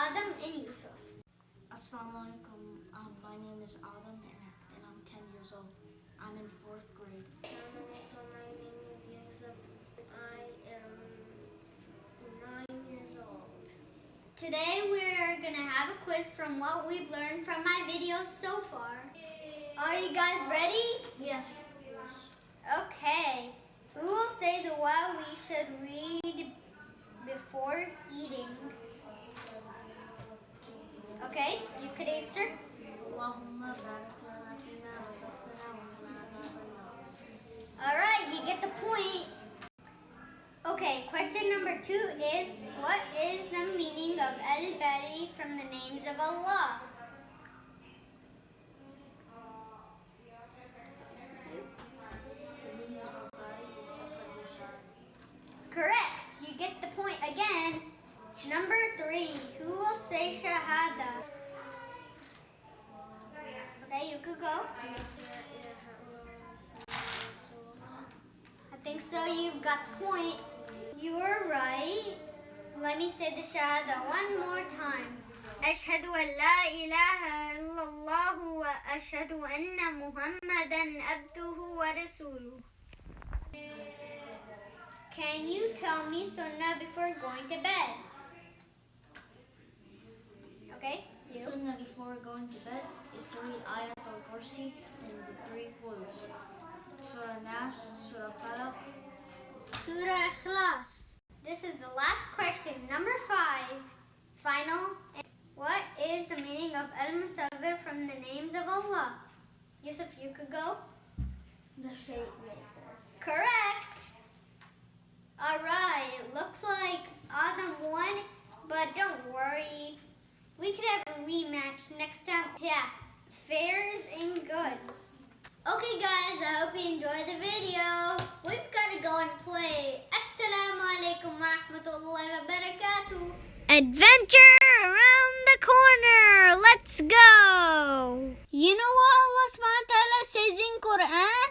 Adam and Yusuf. Assalamu alaikum. My name is Adam and I'm 10 years old. I'm in 4th grade. Assalamu alaikum. My name is Yusuf. I am 9 years old. Today we're going to have a quiz from what we've learned from my videos so far. Are you guys ready? Yes. Okay. We will say the what we should read before eating. Okay, you could answer. Alright, you get the point. Okay, question number 2 is, what is the meaning of Al-Bari from the names of Allah? Correct, you get the point again. Number 3, who will say Shahada? Okay, you could go. I think so, you've got the point. You were right. Let me say the Shahada one more time. أشهد أن لا إله إلا الله وأشهد أن محمدا عبده ورسوله. Can you tell me Sunnah before going to bed? Okay, you. Sunnah before going to bed is to read Ayat al-Kursi and the 3 quls. Surah Nas, Surah Falaq, Surah Ikhlas. This is the last question, number 5. Final. What is the meaning of Al-Musawwir from the names of Allah? Yusuf, you could go. the shape maker. Correct. Alright, looks like Adam won, but don't worry. We could have a rematch next time. Yeah, fairs and goods. Okay guys, I hope you enjoyed the video. We've got to go and play. Assalamu alaikum wa rahmatullahi wa barakatuh. Adventure around the corner. Let's go. You know what Allah subhanahu wa ta'ala says in Quran?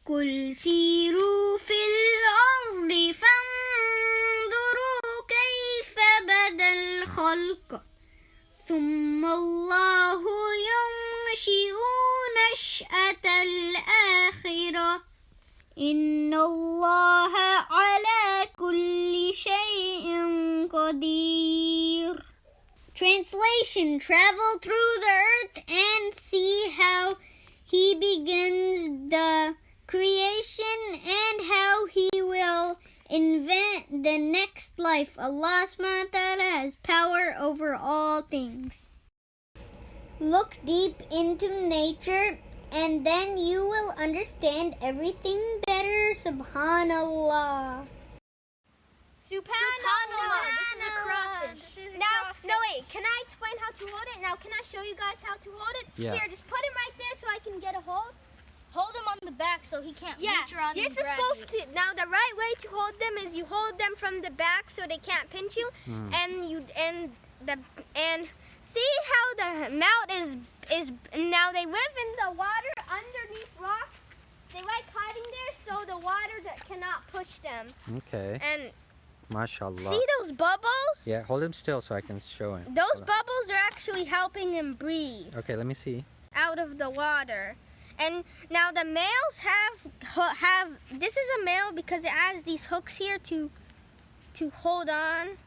قُلْ سِيرُوا فِي الْأَرْضِ فَانظُرُوا كَيْفَ بَدَأَ الْخَلْقَ ثُمَّ اللَّهُ يُنشِئُ نَشْأَةَ الْآخِرَةِ إِنَّ اللَّهَ عَلَى كُلِّ شَيْءٍ قَدِيرٌ. Translation: travel through the earth and see how He begins the creation and how He will invent the next life. Allah subhanahu wa ta'ala has power over all things. Look deep into nature and then you will understand everything better. Subhanallah. SUBHANALLAH. This is a crawfish. No wait, can I explain how to hold it? Now, can I show you guys how to hold it? Yeah. Here, just put him right there so I can get a hold. Hold him on the back so he can't reach around you're and grab supposed you. Now, the right way to hold them is you hold them from the back so they can't pinch you, and see how the mouth is. Now they live in the water underneath rocks. They like hiding there so the water cannot push them. Okay. And MashaAllah. see those bubbles? Yeah, hold him still so I can show him. Those bubbles are actually helping him breathe Okay, let me see. out of the water. And now the males have this is a male because it has these hooks here to hold on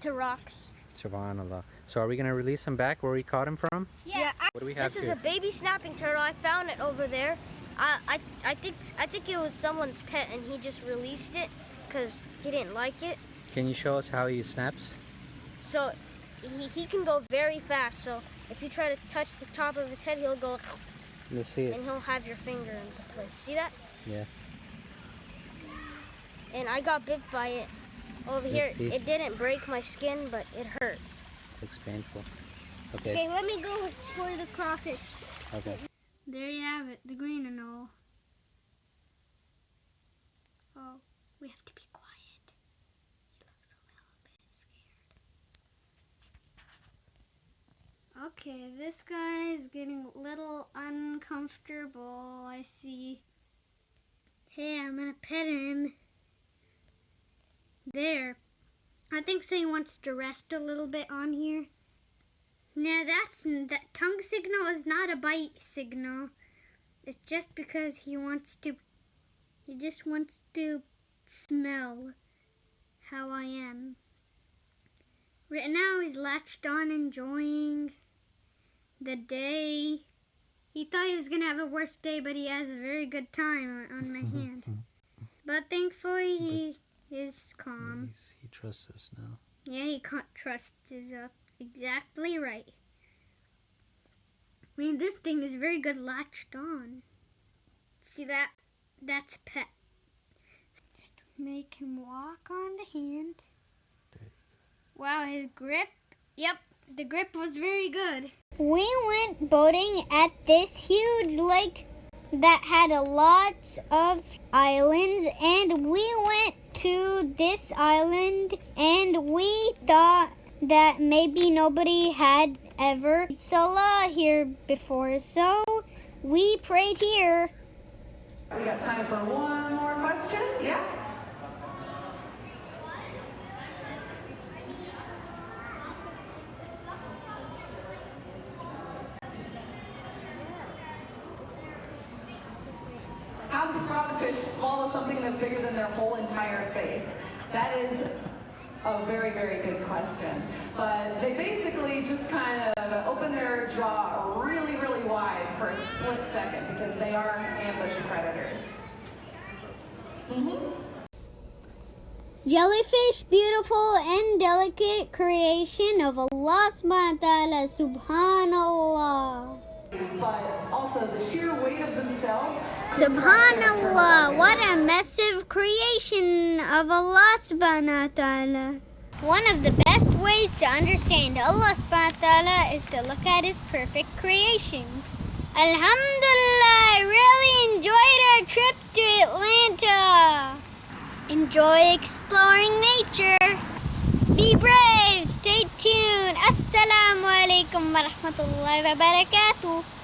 to rocks. Subhanallah. So are we going to release him back where we caught him from? Yeah. What do we have This is here? a baby snapping turtle. I found it over there. I think it was someone's pet and he just released it because he didn't like it. Can you show us how he snaps? So he can go very fast. So if you try to touch the top of his head, he'll go Let's see it. and he'll have your finger in place. See that? Yeah. And I got bit by it over here. Let's see. It didn't break my skin, but it hurt. Looks painful. Okay. Okay, let me go for the crawfish. Okay. There you have it, the green and all. Oh, we have to be quiet. He looks a little bit scared. Okay, this guy is getting a little uncomfortable, I see. Hey, I'm gonna pet him. There. I think so he wants to rest a little bit on here. Nah, that tongue signal is not a bite signal. It's just because he just wants to smell how I am. Right now he's latched on, enjoying the day. He thought he was gonna have a worse day, but he has a very good time on my hand. But thankfully he is calm. He trusts us now. Yeah, he trusts us up. Exactly right. I mean, this thing is very good latched on. See that? That's pet. Just make him walk on the hand. Wow, his grip. Yep, the grip was very good. We went boating at this huge lake that had a lot of islands, and we went to this island and we thought that maybe nobody had ever Salah here before, so we prayed here. We got time for one more question. Yeah? How do frogfish swallow something that's bigger than their whole entire face? That is a very, very good question. But they basically just kind of open their jaw really, really wide for a split second because they are ambush predators. Jellyfish, beautiful and delicate creation of Allah subhanahu wa ta'ala, subhanallah. But also the sheer weight of themselves. Subhanallah, what a massive creation of Allah subhanahu wa ta'ala. One of the best ways to understand Allah subhanahu wa ta'ala is to look at His perfect creations. Alhamdulillah, I really enjoyed our trip to Atlanta. Enjoy exploring nature. Be brave, stay tuned. Assalamu alaikum wa rahmatullahi wa barakatuh.